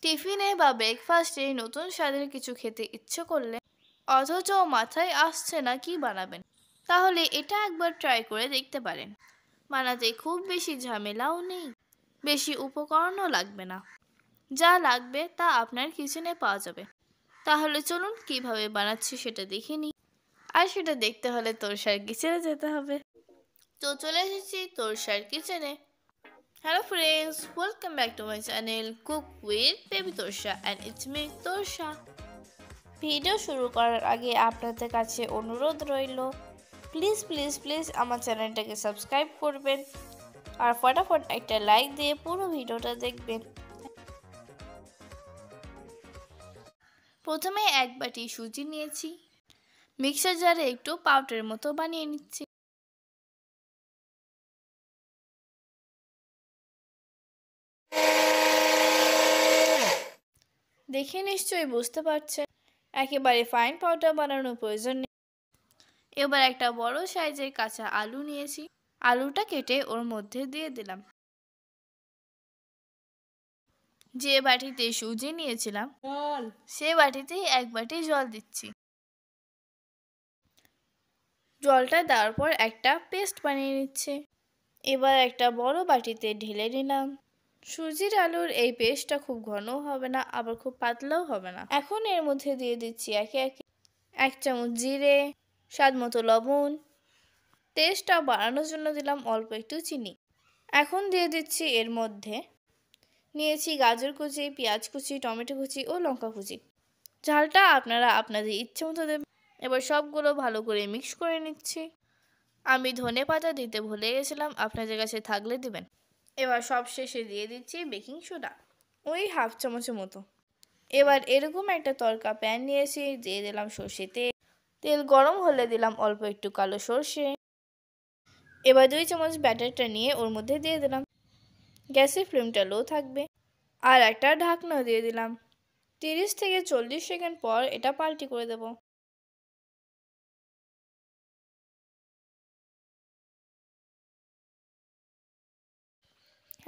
টিফিনে বা ব্রেকফাস্টে নতুন স্বাদের কিছু খেতে ইচ্ছে করলে অথচ মাথায় আসছে না কি বানাবেন, তাহলে এটা একবার ট্রাই করে দেখতে পারেন। বানাতে খুব বেশি ঝামেলাও নেই, বেশি উপকরণও লাগবে না। যা লাগবে তা আপনার কিচেনে পাওয়া যাবে। তাহলে চলুন কিভাবে বানাচ্ছি সেটা দেখে নিই। আর সেটা দেখতে হলে তোরসার কিচেনে যেতে হবে। তো চলে এসেছি তোরসার কিচেনে। Hello friends, welcome back to my channel Cook with Baby Torsha and it's me Torsha. Video শুরু করার আগে আপনাদের কাছে অনুরোধ রইল, প্লিজ প্লিজ প্লিজ আমার চ্যানেলটাকে সাবস্ক্রাইব করবেন আর ফটাফট একটা লাইক দিয়ে পুরো ভিডিওটা দেখবেন। প্রথমে এক বাটি সুজি নিয়েছি, মিক্সার জারে একটু পাউডারের মতো বানিয়ে নিচ্ছি। দেখে নিশ্চয়ই বুঝতে পারছেন একেবারে ফাইন পাউডার বানানোর প্রয়োজন নেই। এবার একটা বড় সাইজের কাঁচা আলু নিয়েছি, আলুটা কেটে ওর মধ্যে দিয়ে দিলাম। যে বাটিতে সুজি নিয়েছিলাম সে বাটিতেই এক বাটি জল দিচ্ছি। জলটা দেওয়ার পর একটা পেস্ট বানিয়ে নিচ্ছে। এবার একটা বড় বাটিতে ঢেলে নিলাম। সুজির আলুর এই পেস্টটা খুব ঘনও হবে না, আবার খুব পাতলাও হবে না। এখন এর মধ্যে দিয়ে দিচ্ছি একে একে 1 চামচ জিরে, স্বাদ মতো লবণ, টেস্টটা বাড়ানোর জন্য দিলাম অল্প একটু চিনি। এখন দিয়ে দিচ্ছি এর মধ্যে নিয়েছি গাজর কুচি, পেঁয়াজ কুচি, টমেটো কুচি ও লঙ্কা কুচি। ঝালটা আপনারা আপনাদের ইচ্ছে মতো দেবেন। এবার সবগুলো ভালো করে মিক্স করে নিচ্ছি। আমি ধনেপাতা দিতে ভুলে গেছিলাম, আপনাদের কাছে থাকলে দিবেন। এবার সব শেষে দিয়ে দিচ্ছি বেকিং সোডা, ওই 1/2 চামচের মতো। এবার এরকম একটা তড়কা প্যান নিয়েছি, দিয়ে দিলাম সর্ষে তেল। তেল গরম হলে দিলাম অল্প একটু কালো সর্ষে। এবার 2 চামচ ব্যাটারটা নিয়ে ওর মধ্যে দিয়ে দিলাম। গ্যাসের ফ্লেমটা লো থাকবে আর একটা ঢাকনা দিয়ে দিলাম। 30 থেকে 40 সেকেন্ড পর এটা পাল্টি করে দেব।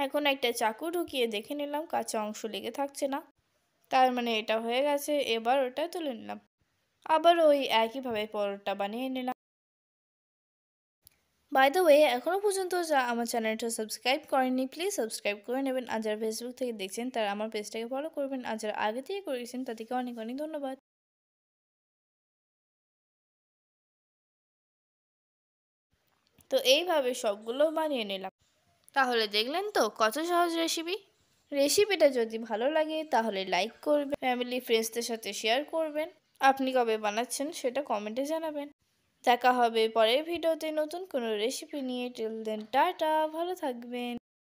এখন একটা চাকু ঢুকিয়ে দেখে নিলাম কাঁচা অংশ লেগে থাকছে না, তার মানে এটা হয়ে গেছে। এবার ওটা তুলে নিলাম, আবার ওই একইভাবে পরোটা বানিয়ে নিলাম। বাই দ্য ওয়ে, এখনও পর্যন্ত যা আমার চ্যানেলটা সাবস্ক্রাইব করেননি প্লিজ সাবস্ক্রাইব করে নেবেন। আর যারা ফেসবুক থেকে দেখছেন তারা আমার পেজটাকে ফলো করবেন, আর যারা আগে থেকে করেছেন তাদেরকে অনেক অনেক ধন্যবাদ। তো এইভাবে সবগুলো বানিয়ে নিলাম। তাহলে দেখলেন তো কত সহজ রেসিপিটা যদি ভালো লাগে তাহলে লাইক করবেন, ফ্যামিলি ফ্রেন্ডসদের সাথে শেয়ার করবেন। আপনি কবে বানাচ্ছেন সেটা কমেন্টে জানাবেন। দেখা হবে পরের ভিডিওতে নতুন কোনো রেসিপি নিয়ে। টিল দেন টাটা, ভালো থাকবেন।